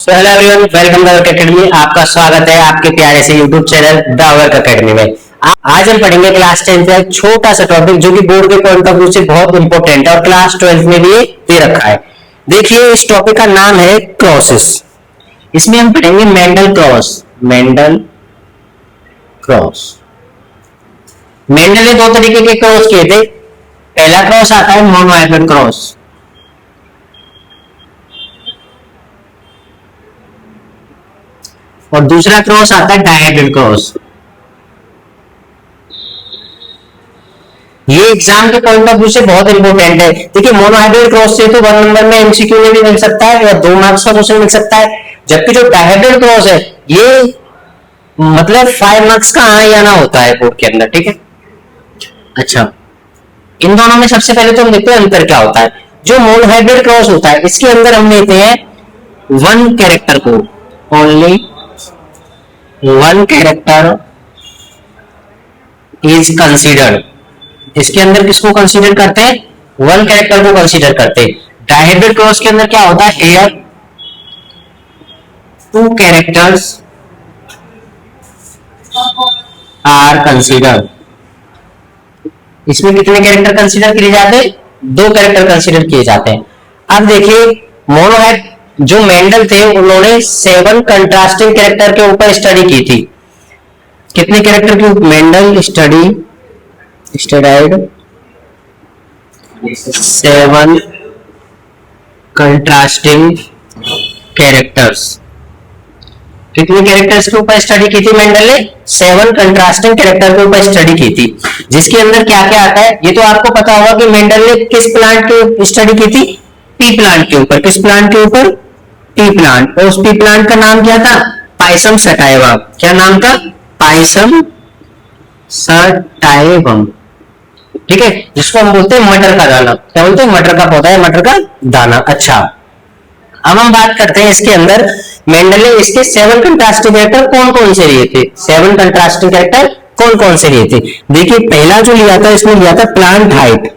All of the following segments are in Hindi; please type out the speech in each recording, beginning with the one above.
So hello everyone, welcome to work academy. आपका स्वागत है आपके प्यारे से YouTube channel the work academy में। आज हम पढ़ेंगे क्लास 10 का एक छोटा सा टॉपिक जो कि बोर्ड के पॉइंट ऑफ व्यू से बहुत इंपॉर्टेंट है और क्लास 12 में भी ये दे रखा है। देखिए, इस टॉपिक का नाम है क्रॉसेस। इसमें हम पढ़ेंगे Mendel cross. Mendel cross, Mendel ने दो तरीके के क्रॉस किए थे। पहला क्रॉस आता है मोनोहाइब्रिड क्रॉस, और दूसरा क्रॉस आता है डायहाइब्रिड क्रॉस। ये एग्जाम के पॉइंट ऑफ व्यू से बहुत इंपॉर्टेंट है। देखिए, मोनोहाइब्रिड क्रॉस से तो 1 नंबर में एमसीक्यू में भी मिल सकता है या 2 मार्क्स का क्वेश्चन मिल सकता है, जबकि जो डायहाइब्रिड क्रॉस है ये मतलब 5 मार्क्स का आना जाना होता है बोर्ड के अंदर। ठीक है, अच्छा, इन दोनों में सबसे पहले तो हम देखते हैं अंतर क्या होता है। जो मोनोहाइब्रिड क्रॉस होता है इसके अंदर हम लेते हैं 1 कैरेक्टर को, ओनली 1 कैरेक्टर इज कंसीडर्ड। इसके अंदर किसको कंसीडर करते हैं? 1 कैरेक्टर को कंसीडर करते हैं। डायहाइब्रिड क्रॉस के अंदर क्या होता है? Here 2 characters are considered. इसमें कितने कैरेक्टर कंसीडर किए जाते हैं? 2 कैरेक्टर कंसीडर किए जाते हैं। अब देखिए, मोनोहाइब्रिड जो मेंडल थे उन्होंने 7 कंट्रास्टिंग कैरेक्टर के ऊपर स्टडी की थी। कितने कैरेक्टर के ऊपर? Mendel studied 7 contrasting characters. कितने कैरेक्टर्स के ऊपर स्टडी की थी मेंडल ने? 7 कंट्रास्टिंग कैरेक्टर के ऊपर स्टडी की थी, जिसके अंदर क्या क्या आता है ये तो आपको पता होगा कि मेंडल ने किस प्लांट के स्टडी की थी? पी प्लांट के ऊपर। किस प्लांट के ऊपर? P plant. और उस पी प्लांट का नाम क्या था? Pisum sativa. क्या नाम था? Pisum sativum. ठीक है, जिसको हम बोलते हैं मटर का दाना। क्या बोलते हैं? मटर का पौधा है, मटर का दाना। अच्छा, अब हम बात करते हैं इसके अंदर मेंडल ने इसके 7 कंट्रास्टिंग कैरेक्टर कौन कौन से लिए थे? 7 कंट्रास्टिंग कैरेक्टर कौन कौन से लिए थे? देखिए, पहला जो लिया था इसने लिया था प्लांट हाइट।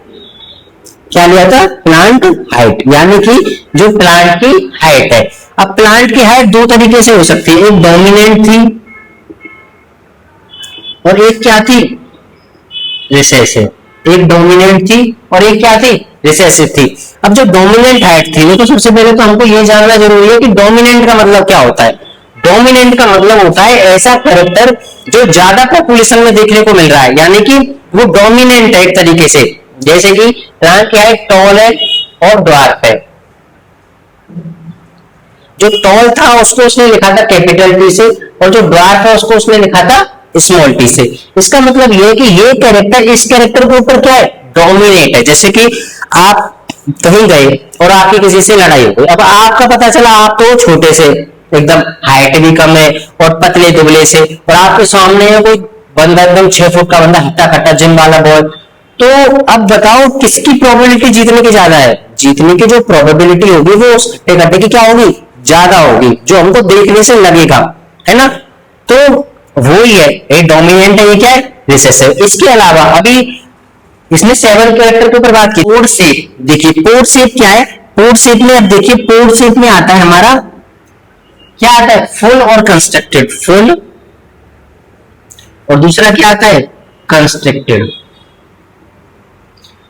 क्या लिया था? प्लांट हाइट, यानी कि जो प्लांट की हाइट है। अब प्लांट की हाइट 2 तरीके से हो सकती है, एक डोमिनेंट थी और एक क्या थी? रिसेसिव। एक डोमिनेंट थी और एक क्या थी? रिसेसिव थी। अब जो डोमिनेंट हाइट थी वो तो सबसे पहले तो हमको ये जानना जरूरी है कि डोमिनेंट का मतलब क्या होता है। डोमिनेंट का मतलब होता है ऐसा कैरेक्टर जो ज्यादा पॉपुलेशन में देखने को मिल रहा है, यानी कि वो डोमिनेंट है एक तरीके से। जैसे कि प्लांट क्या है? टॉल है और ड्वार्फ है। जो टॉल था उसको उसने लिखा था कैपिटल टी से, और जो ड्वार्फ है उसको उसने लिखा था स्मॉल टी से। इसका मतलब ये है कि ये कैरेक्टर इस कैरेक्टर के ऊपर क्या है? डोमिनेट है। जैसे कि आप कहीं गए और आपकी किसी से लड़ाई हो गई। अब आपका पता चला आप तो छोटे से, एकदम हाइट भी कम है और पतले दुबले से, और आपके सामने है कोई बंदा एकदम 6 फुट का बंदा, हट्टा कट्टा जिम वाला बॉय। तो अब बताओ किसकी प्रोबेबिलिटी जीतने की ज्यादा है? जीतने की जो प्रोबेबिलिटी होगी वो उस हट्टे कट्टे की क्या होगी? ज्यादा होगी, जो हमको देखने से लगेगा, है ना। तो वो ही है, ये डोमिनेंट है, ये क्या है? रिसेसिव। इसके अलावा अभी इसने 7 कैरेक्टर के ऊपर बात की। पोर्ट शेप, देखिए पोर्ट शेप क्या है? पोर्ट शेप में अब देखिए, पोर्ट शेप में आता है हमारा क्या आता है? फुल और कंस्ट्रक्टेड। फुल और दूसरा क्या आता है? कंस्ट्रक्टेड।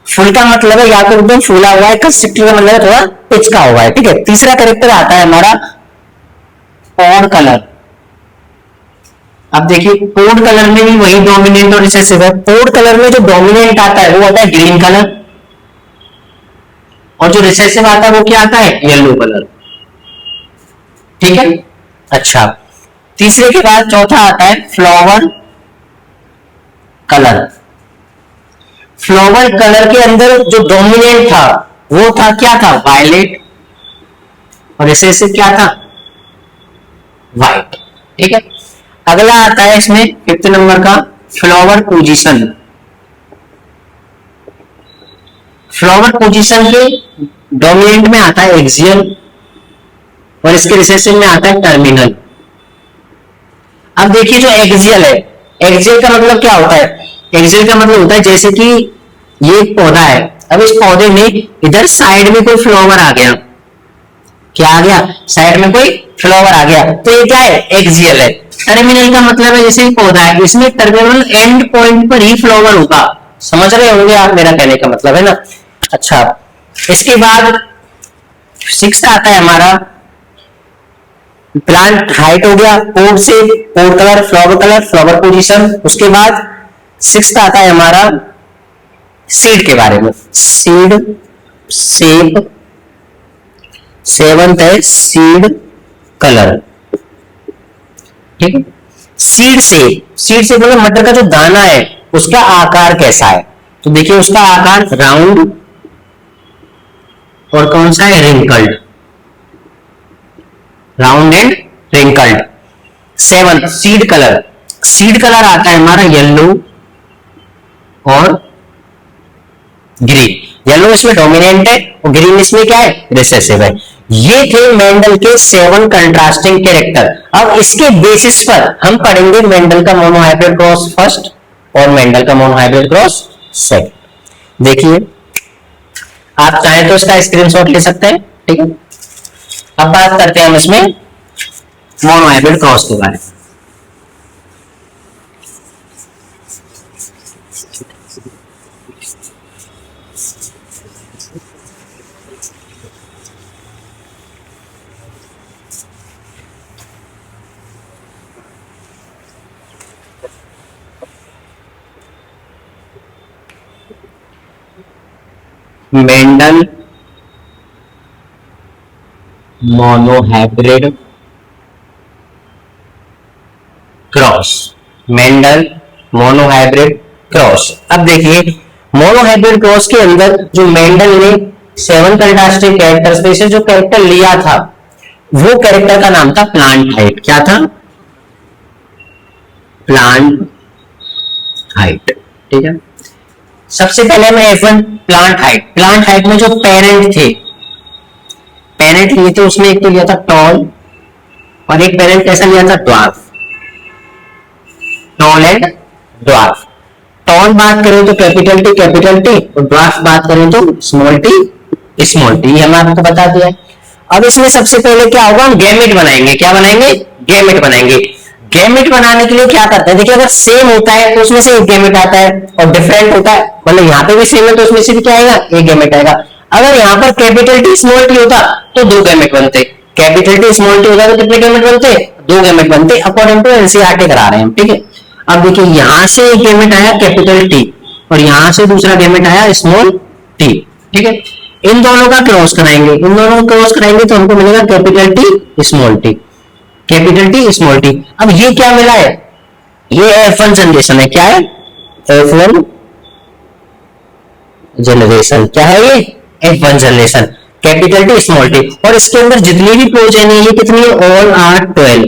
फुल का मतलब है या तो एकदम फूला हुआ है, कंस्ट्रक्टेड का मतलब है थोड़ा पिचका हुआ है। ठीक है, तीसरा कैरेक्टर आता है हमारा पॉड कलर। अब देखिए, पोर्ट कलर में भी वही डोमिनेंट और रिसेसिव है। पोर्ट कलर में जो डोमिनेंट आता है वो आता है ग्रीन कलर, और जो रिसेसिव आता है वो क्या आता है? Yellow colour. ठीक है, अच्छा, तीसरे के बाद चौथा आता है फ्लावर कलर। फ्लावर कलर के अंदर जो डोमिनेंट था वो था क्या था? वायलेट, और रिसेसिव क्या था? व्हाइट। ठीक है, अगला आता है इसमें 5th नंबर का फ्लावर पोजीशन। फ्लावर पोजीशन के डोमिनेंट में आता है एक्सियल, और इसके रिसेसिव में आता है टर्मिनल। अब देखिए, जो एक्सियल है, एक्सियल का मतलब क्या होता है? एक्सियल का मतलब होता है जैसे कि ये एक पौधा है, अब इस पौधे में इधर साइड में कोई फ्लावर आ गया, क्या आ गया, साइड में कोई फ्लावर आ गया, तो ये क्या है, एक्सियल है। टर्मिनल का मतलब है जैसे पौधा है, इसमें टर्मिनल एंड पॉइंट पर ही फ्लावर होगा, समझ रहे होंगे आप मेरा कहने का मतलब, है ना। अच्छा, इसके बाद 6 आता है हमारा प्लांट हाइट हो गया, पोड से, पोड कलर, फ्लावर पोजीशन। उसके बाद 6 आता है हमारा सीड के बारे में, सीड शेप। 7th है सीड कलर, ठीक है। सीड से मतलब मटर का जो दाना है उसका आकार कैसा है, तो देखिए उसका आकार राउंड और कौन सा है, wrinkled, round and wrinkled. 7th seed colour आता है हमारा येलो और ग्रीन। येलो इसमें डोमिनेंट है और ग्रीन इसमें क्या है, रिसेसिव है। ये थे मेंडल के 7 कंट्रास्टिंग कैरेक्टर। अब इसके बेसिस पर हम पढ़ेंगे मेंडल का मोनोहाइब्रिड क्रॉस फर्स्ट और मेंडल का मोनोहाइब्रिड क्रॉस सेकंड। देखिए, आप चाहें तो इसका स्क्रीनशॉट ले सकते हैं, ठीक है। अब बात करते हैं हम इसमें मोनोहाइब्रिड क्रॉस के बारे में। Mendel monohybrid cross, Mendel monohybrid cross. अब देखिए, मोनोहाइब्रिड क्रॉस के अंदर जो मेंडल ने 7 कंट्रास्टिंग कैरेक्टर्स में से जो कैरेक्टर लिया था, वो कैरेक्टर का नाम था प्लांट हाइट। क्या था, प्लांट हाइट, ठीक है। सबसे पहले मैं F1 प्लांट हाइट में जो पेरेंट लिए थे उसमें एक तो लिया था टॉल और एक पेरेंट कैसा लिया था, dwarf, tall and dwarf. Tall बात करें तो कैपिटल टी और ड्वार्फ बात करें तो स्मॉल टी, ये हमने आपको बता दिया। अब इसमें सबसे पहले क्या होगा, हम गैमेट बनाएंगे। क्या बनाएंगे, गैमेट बनाएंगे। गैमेट बनाने के लिए क्या करते हैं, देखिए अगर सेम होता है तो उसमें से एक गैमेट आता है और डिफरेंट होता है, मतलब यहाँ पे भी सेम है तो उसमें से भी क्या आएगा, एक गैमेट आएगा। अगर यहाँ पर कैपिटल टी स्मॉल टी होता तो 2 गैमेट बनते, कैपिटल टी स्मॉल टी होता तो कितने गैमेट बनते, 2 गैमेट बनते, अकॉर्डिंग टू एनसीईआरटी करा रहे हैं, ठीक है। अब देखिए, यहां से एक गैमेट आया कैपिटल टी और यहां से दूसरा गैमेट आया स्मॉल टी, ठीक है। इन दोनों का क्रॉस कराएंगे, तो हमको मिलेगा capital T small T, capital T small T. अब ये क्या मिला है, ये F1 जनरेशन है। क्या है, F1 जनरेशन। क्या है ये, F1 generation, capital T small T. और इसके अंदर जितनी भी प्रोजेन है ये कितनी है, ऑल आर 12,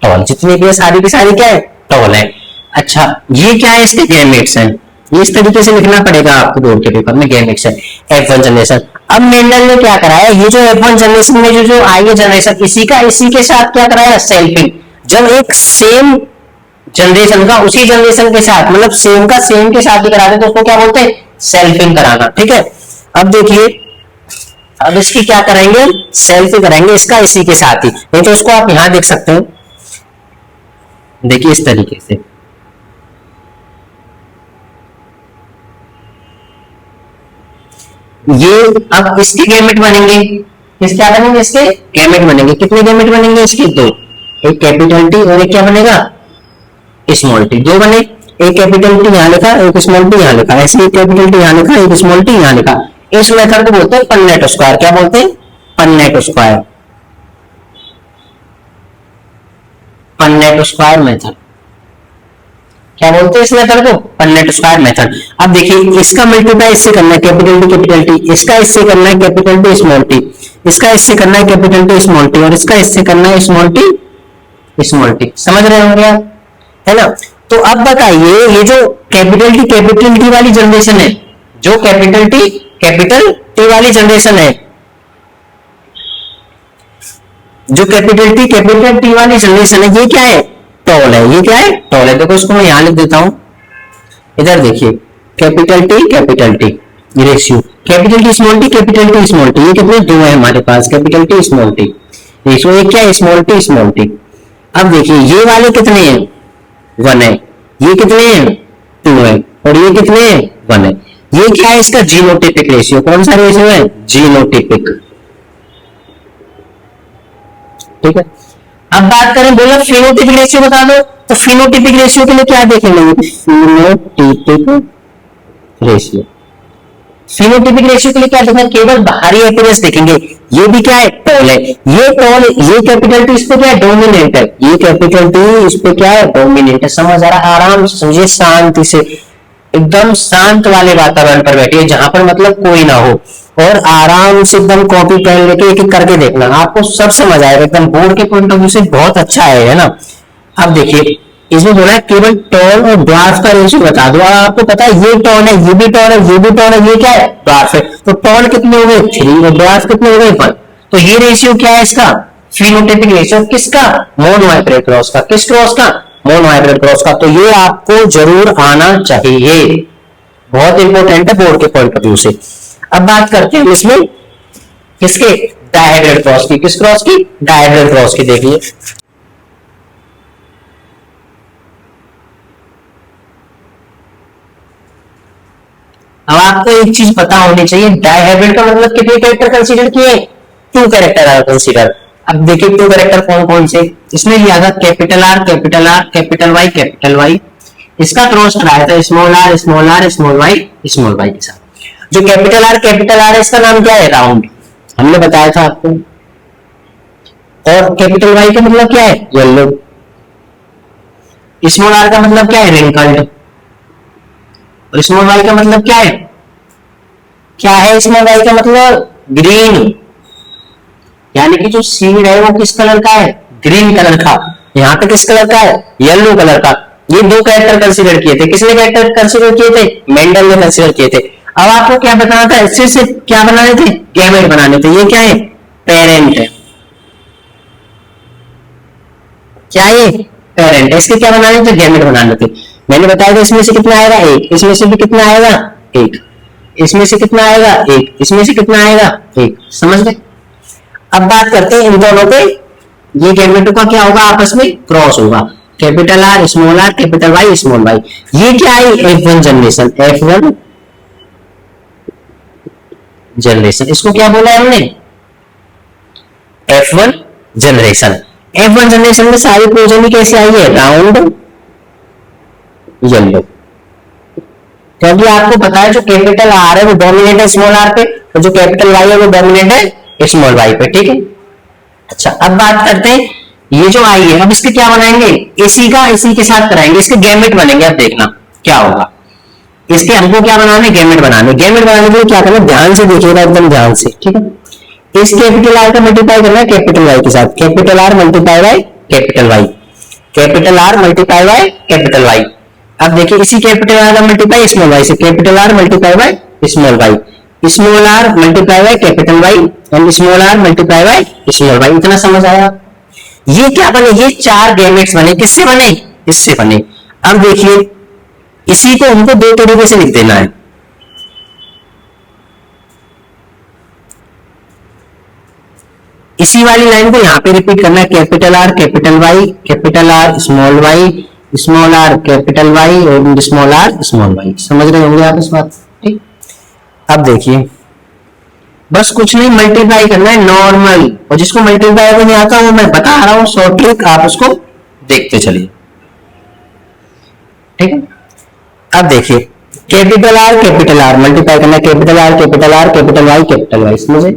टॉल, जितनी भी है सारी की सारी क्या है, टॉल है। अच्छा, ये क्या है, इसके गैमेट्स हैं। ये इस तरीके से लिखना पड़ेगा आपको बोर्ड के पेपर में, गैमेट्स है, F1 जनरेशन। अब मेंडल ने क्या कराया, ये जो F1 जनरेशन में जो आई है जनरेशन, इसी के साथ क्या कराया, सेल्फिंग। जब एक सेम जनरेशन का उसी जनरेशन के साथ, मतलब सेम का सेम के साथ भी कराते तो उसको क्या बोलते हैं, सेल्फिंग कराना, ठीक है। अब देखिए, अब इसकी क्या कराएंगे, सेल्फिंग कराएंगे इसका इसी के साथ ही। नहीं तो उसको आप यहां देख सकते हो, देखिए इस तरीके से, ये अब इसके गैमेट बनेंगे, क्या बनेंगे, इसके गैमेट बनेंगे। कितने गैमेट बनेंगे इसके, 2, एक कैपिटल टी और एक क्या बनेगा, स्मॉल टी। 2 बने, एक कैपिटल टी यहां लिखा, एक स्मॉल टी यहां लिखा, ऐसे एक कैपिटल टी यहां लिखा, एक स्मॉल टी यहां लिखा। इस मेथड को बोलते हैं पन्नेट स्क्वायर। क्या बोलते हैं, पन्नेट स्क्वायर मेथड। क्या बोलते हैं इस मेथड को, पन्नेट स्क्वायर मेथड। अब देखिए, इसका मल्टीप्लाई इससे करना है, कैपिटल टी, इसका इससे करना है कैपिटल टी स्मॉल टी, इसका इससे करना है कैपिटल टी स्मॉल टी और इसका इससे करना है स्मॉल टी। समझ रहे होंगे आप, है ना। तो अब बताइए, ये जो कैपिटल टी वाली जनरेशन है, जो कैपिटल टी वाली जनरेशन है, जो कैपिटल टी वाली जनरेशन है, ये क्या है, टॉल है। ये क्या है, टॉल है। देखो इसको मैं यहां लिख देता हूं, इधर देखिए, capital T, ratio capital T small T, capital T small T, ये कितने दो है हमारे पास, capital T small T ratio, ये क्या है स्मॉल टी स्मॉल टी। अब देखिए ये वाले कितने हैं, 1 है, ये कितने हैं 2 है, और ये कितने हैं 1 है। ये क्या है इसका जीनोटिपिक रेशियो, कौन सा रेशियो है, जीनोटिपिक। ठीक है, अब बात करें, बोला फिनोटिपिक रेशियो बता दो, तो फिनोटिपिक रेशियो के लिए क्या देखेंगे, फिनोटिपिक रेशियो। फिनोटिपिक रेशियो के लिए क्या देखना, केवल बाहरी अपीयरेंस देखेंगे। ये भी क्या है, टॉल है, ये टॉल, ये कैपिटल टी इस पे क्या है, डोमिनेंट है, ये कैपिटल टी इस पे क्या है, डोमिनेंट है। समझ आ रहा, आराम से समझिए, शांति से, एकदम शांत वाले वातावरण पर बैठिए, जहां पर मतलब कोई ना हो, और आराम से एकदम कॉपी पेन लेके एक एक करके देखना, आपको सब समझ आएगा, एकदम बोर्ड के पॉइंट ऑफ व्यू से बहुत अच्छा है ना। अब देखिए, इसमें बोला है केवल टॉल और ड्वार्फ का रेशियो बता दो। आपको पता है ये टॉल है, ये भी टॉल है, ये भी टॉल है, ये क्या है, ड्वार्फ है। तो टॉल कितने हो गए 3 और ड्वार्फ कितने हो गए 1। तो ये रेशियो क्या है इसका, फिनोटाइपिक रेशियो किसका, मोनोहाइब्रिड क्रॉस का। किस क्रॉस का, मोनोहाइब्रिड क्रॉस का। तो ये आपको जरूर आना चाहिए, बहुत इंपॉर्टेंट है बोर्ड के पॉइंट ऑफ व्यू से। अब बात करते हैं इसमें किसके, डायहाइब्रिड क्रॉस की। किस क्रॉस की, डायहाइब्रिड क्रॉस की। देखिए अब आपको एक चीज पता होनी चाहिए, डायहाइब्रिड का मतलब कितने कैरेक्टर कंसीडर किए, 2 कैरेक्टर आर कंसीडर। अब देखिए 2 कैरेक्टर कौन कौन से, इसमें लिया था capital R capital R, capital Y capital Y. इसका क्रॉस कराया था small r small r small y के साथ। जो कैपिटल आर है इसका नाम क्या है, राउंड, हमने बताया था आपको। और कैपिटल वाई का मतलब क्या है, येलो। स्मॉल आर का मतलब क्या है, रिंकल्ड। और स्मॉल वाई का मतलब क्या है, स्मॉल वाई का मतलब ग्रीन, यानी कि जो सीड है वो किस कलर का है, ग्रीन कलर का। यहाँ पे किस कलर का है, येलो कलर का। ये 2 कैरेक्टर कंसीडर किए थे, किसने कैरेक्टर कंसीडर किए थे, मेंडल ने कंसीडर किए थे। अब आपको क्या बताना था, इससे से क्या बनाने थे, गैमेट बनाने थे। ये क्या है, पेरेंट है, क्या है, पेरेंट है। इसके क्या बनाने थे, गैमेट बनाने थे। मैंने बताया था इसमें से कितना आएगा 1, इसमें से भी कितना आएगा 1, इसमें से कितना आएगा 1, इसमें से कितना आएगा 1। समझ गए। अब बात करते हैं इन दोनों पे, ये गैमेटों का क्या होगा, आपस में क्रॉस होगा, capital R small r capital Y small y. ये क्या है, F1 जनरेशन, F1 जनरेशन। इसको क्या बोला है हमने, F1 जनरेशन। F1 जनरेशन में सारी प्रोजेनी कैसे आई है, राउंड येलो। क्योंकि आपको पता है जो कैपिटल आर है वो डोमिनेट है स्मॉल आर पे, और जो कैपिटल वाई है वो डोमिनेट है स्मॉल वाई पे। ठीक है, अच्छा अब बात करते हैं ये जो आई है, अब इसके क्या बनाएंगे, इसी का इसी के साथ कराएंगे, इसके गैमेट बनेंगे। अब देखना क्या होगा, इसके हमको क्या बनाने, गैमेट बनाने। गैमेट बनाने के लिए क्या करना, ध्यान से देखिएगा, एकदम ध्यान से। ठीक है, इस कैपिटल आर का मल्टीप्लाई करना है कैपिटल वाई के साथ, capital R multiply by capital Y, capital R multiply by capital Y. अब देखिए इसी कैपिटल आर का मल्टीप्लाई स्मॉल वाई से, capital R multiply by small y, small r multiply by capital Y and small r multiply by small y. इतना समझ आया। ये क्या बने, ये 4 गैमेट्स बने, किससे बने, इससे बने। अब देखिए इसी को हमको 2 तरीके से लिख देना है। इसी वाली लाइन को यहां पे रिपीट करना है, capital R capital R small r capital Y और स्मॉल आर स्मॉल वाई। समझ रहे होंगे आप इस बात, ठीक। अब देखिए बस कुछ नहीं, मल्टीप्लाई करना है नॉर्मल, और जिसको मल्टीप्लाई नहीं आता वो मैं बता रहा हूं शॉर्ट ट्रिक, आप उसको देखते चलिए। ठीक है, अब देखिए कैपिटल आर मल्टीप्लाई करना है, कैपिटल आर कैपिटल वाई। समझे,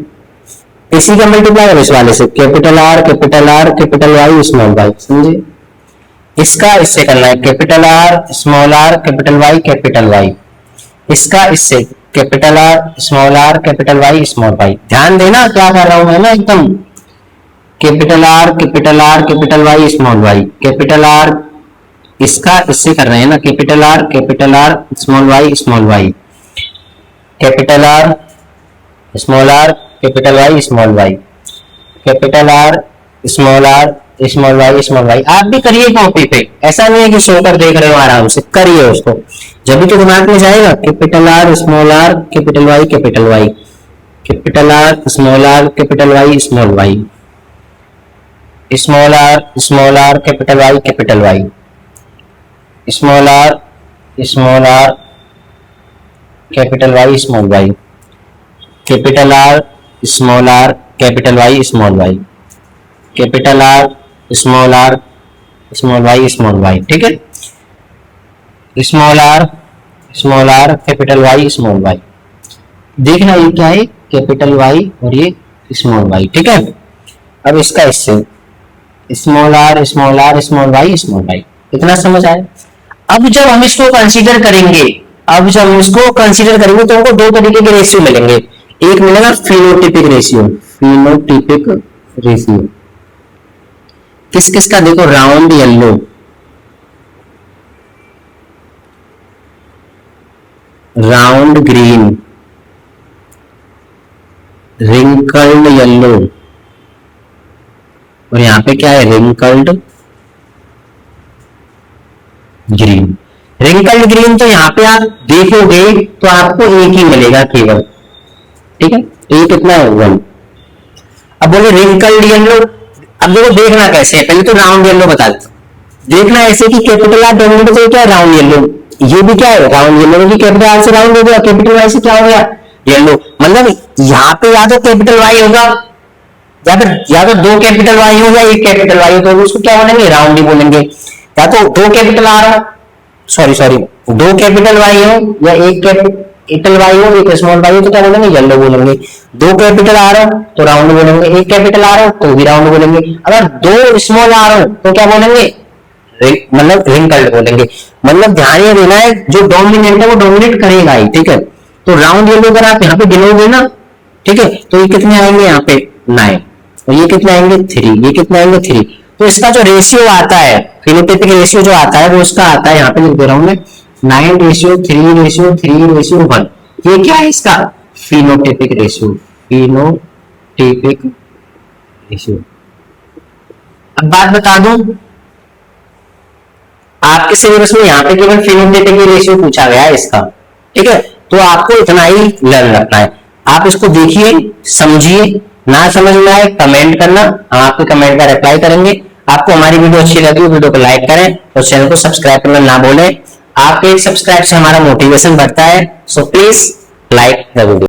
इसी का मल्टीप्लाई है इस वाले से, capital R capital Y small y. समझे, इसका इससे करना है, कैपिटल आर कैपिटल वाई। इसका इससे capital R capital Y small y. ध्यान देना क्या कर रहा हूं मैं ना, एकदम capital R capital Y small y, capital R इसका इससे कर रहे हैं ना, capital R small y capital R capital Y small y, capital R small y. आप भी करिए कॉपी पे, ऐसा नहीं है कि सो कर देख रहे हो, आराम से करिए उसको, जब भी तो दिमाग में जाएगा। Capital R small r capital Y capital Y, capital R small y, small r small y capital Y, small r capital Y small y, capital R capital Y small y, capital R small y, ठीक है। Small r capital Y small y, देखना ये क्या है, कैपिटल वाई और ये स्मॉल वाई, ठीक है। अब इसका इससे small r small y small y, इतना समझ आया। अब जब हम इसको कंसीडर करेंगे तो हमको दो तरीके के रेशियो मिलेंगे। एक मिलेगा फिनोटिपिक रेशियो, किस किस का, देखो round yellow, round green, wrinkled yellow, और यहाँ पे क्या है, रिंकल्ड ग्रीन। रिंकल्ड ग्रीन तो यहाँ पे आप देखोगे तो आपको एक ही मिलेगा केवल, ठीक है, ये कितना है 1। अब बोले रिंकल्ड येलो, अब देखो देखना कैसे है, पहले तो राउंड येलो बता दो। देखना ऐसे कि कैपिटल आर डोमिनेट से क्या राउंड येलो, ये भी क्या है राउंड येलो, क्योंकि कैपिटल आर से राउंड हो गया, कैपिटल वाई से क्या हो गया येलो। मतलब यहाँ पे या तो कैपिटल वाई होगा या तो दो कैपिटल वाई होगा, एक कैपिटल वाई होगा, तो उसको क्या बोलेंगे, राउंड ही बोलेंगे। या तो दो कैपिटल आर हो, सॉरी दो कैपिटल वाई हो या एक कैपिटल वाई हो एक स्मॉल वाई हो, तो क्या बोलेंगे, येलो बोलेंगे। दो कैपिटल आर हो तो राउंड बोलेंगे, एक कैपिटल आर हो तो भी राउंड बोलेंगे। अगर दो स्मॉल आर हो तो क्या बोलेंगे, मतलब रिंकल्ड बोलेंगे। मतलब ध्यान ये देना है, जो डोमिनेट है वो डोमिनेट करेगा ही, ठीक है। तो राउंड येलो अगर आप यहाँ पे गिनोगे ना, ठीक है, तो ये कितने आएंगे यहाँ पे 9, और ये कितने आएंगे 3, ये कितने आएंगे 3। तो इसका जो रेशियो आता है, फिनोटाइपिक रेशियो जो आता है वो इसका आता है, यहाँ पे लिख दे रहा हूं मैं 9:3:3:1। ये क्या है इसका, फिनोटाइपिक रेशियो, अब बात बता दूं, आपके सिलेबस में यहाँ पे केवल फिनोटाइपिक रेशियो पूछा गया है इसका, ठीक है। तो आपको इतना ही लर्न रखना है। आप इसको देखिए, समझिए, ना समझ में आए कमेंट करना, हम आपके कमेंट का रिप्लाई करेंगे। आपको हमारी वीडियो अच्छी लगी, वीडियो को लाइक करें और चैनल को सब्सक्राइब करना ना भूलें। आपके एक सब्सक्राइब से हमारा मोटिवेशन बढ़ता है, so please like the video.